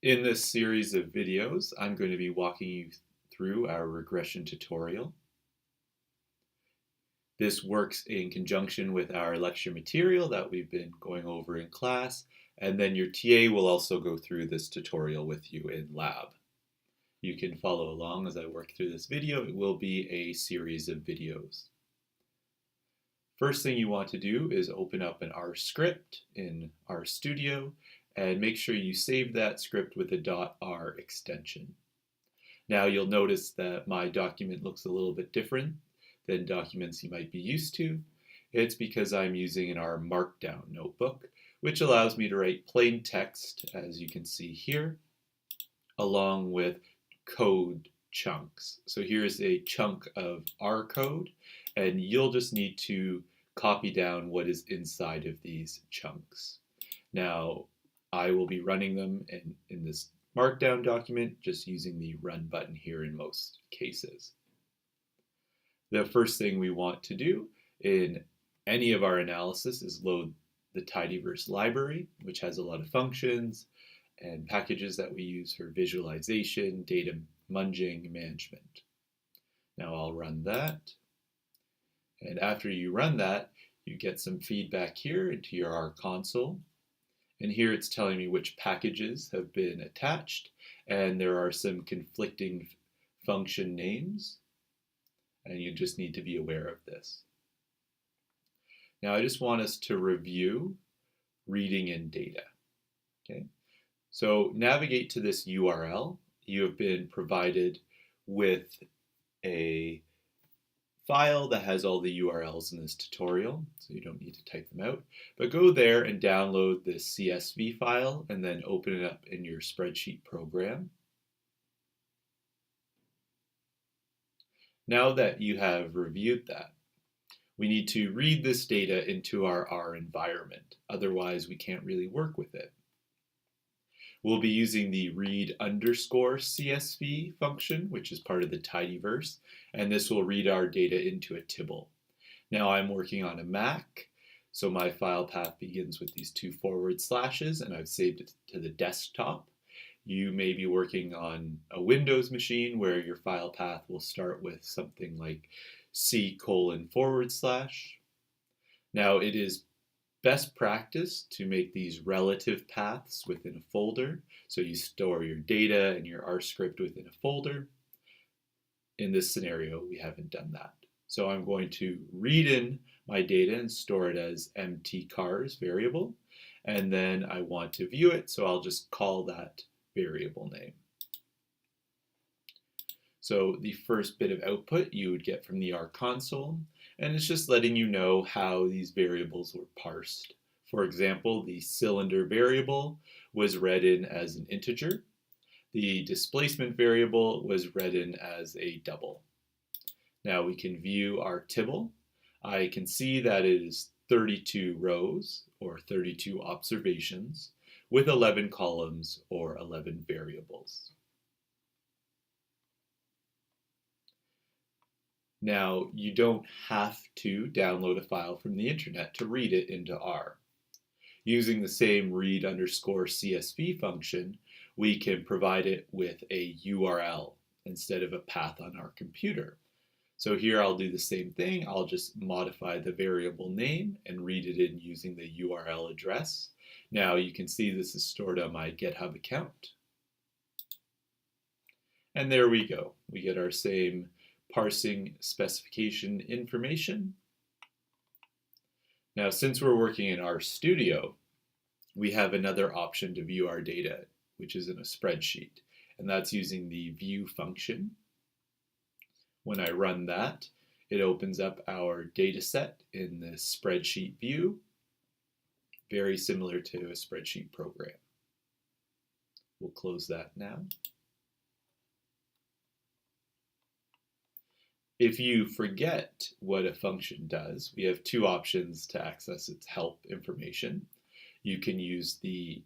In this series of videos, I'm going to be walking you through our regression tutorial. This works in conjunction with our lecture material that we've been going over in class, and then your TA will also go through this tutorial with you in lab. You can follow along as I work through this video. It will be a series of videos. First thing you want to do is open up an R script in RStudio and make sure you save that script with a .r extension. Now you'll notice that my document looks a little bit different than documents you might be used to. It's because I'm using an R Markdown notebook, which allows me to write plain text, as you can see here, along with code chunks. So here's a chunk of R code, and you'll just need to copy down what is inside of these chunks. Now, I will be running them in this Markdown document, just using the Run button here in most cases. The first thing we want to do in any of our analysis is load the tidyverse library, which has a lot of functions and packages that we use for visualization, data munging, management. Now I'll run that. And after you run that, you get some feedback here into your R console. And here it's telling me which packages have been attached, and there are some conflicting function names, and you just need to be aware of this. Now I just want us to review reading in data. Okay, so navigate to this URL. You have been provided with a file that has all the URLs in this tutorial, so you don't need to type them out. But go there and download this CSV file and then open it up in your spreadsheet program. Now that you have reviewed that, we need to read this data into our R environment. Otherwise, we can't really work with it. We'll be using the read_CSV function, which is part of the tidyverse, and this will read our data into a tibble. Now I'm working on a Mac, so my file path begins with these 2 forward slashes, and I've saved it to the desktop. You may be working on a Windows machine where your file path will start with something like C:/. Now it is best practice to make these relative paths within a folder. So you store your data and your R script within a folder. In this scenario, we haven't done that. So I'm going to read in my data and store it as mtcars variable. And then I want to view it, so I'll just call that variable name. So the first bit of output you would get from the R console, and it's just letting you know how these variables were parsed. For example, the cylinder variable was read in as an integer. The displacement variable was read in as a double. Now we can view our tibble. I can see that it is 32 rows, or 32 observations, with 11 columns, or 11 variables. Now, you don't have to download a file from the internet to read it into R. Using the same read_CSV function, we can provide it with a URL instead of a path on our computer. So here I'll do the same thing. I'll just modify the variable name and read it in using the URL address. Now you can see this is stored on my GitHub account. And there we go. We get our same parsing specification information. Now, since we're working in RStudio, we have another option to view our data, which is in a spreadsheet, and that's using the view function. When I run that, it opens up our data set in the spreadsheet view, very similar to a spreadsheet program. We'll close that now. If you forget what a function does, we have 2 options to access its help information. You can use the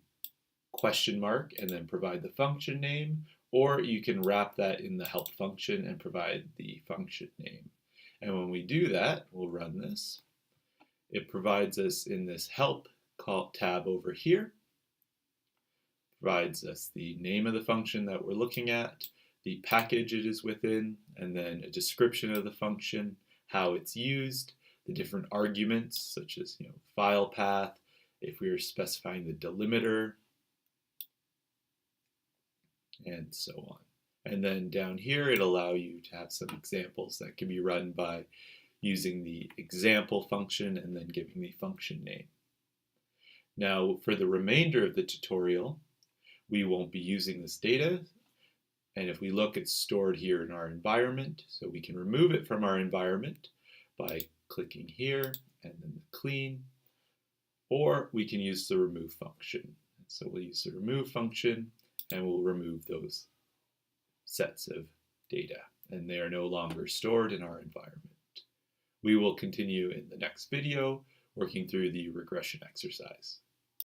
question mark and then provide the function name, or you can wrap that in the help function and provide the function name. And when we do that, we'll run this. It provides us in this help tab over here, provides us the name of the function that we're looking at, the package it is within, and then a description of the function, how it's used, the different arguments such as file path, if we are specifying the delimiter, and so on. And then down here it allows you to have some examples that can be run by using the example function and then giving the function name. Now for the remainder of the tutorial, we won't be using this data, and if we look, it's stored here in our environment, so we can remove it from our environment by clicking here and then the clean, or we can use the remove function. So we'll use the remove function and we'll remove those sets of data, and they are no longer stored in our environment. We will continue in the next video working through the regression exercise.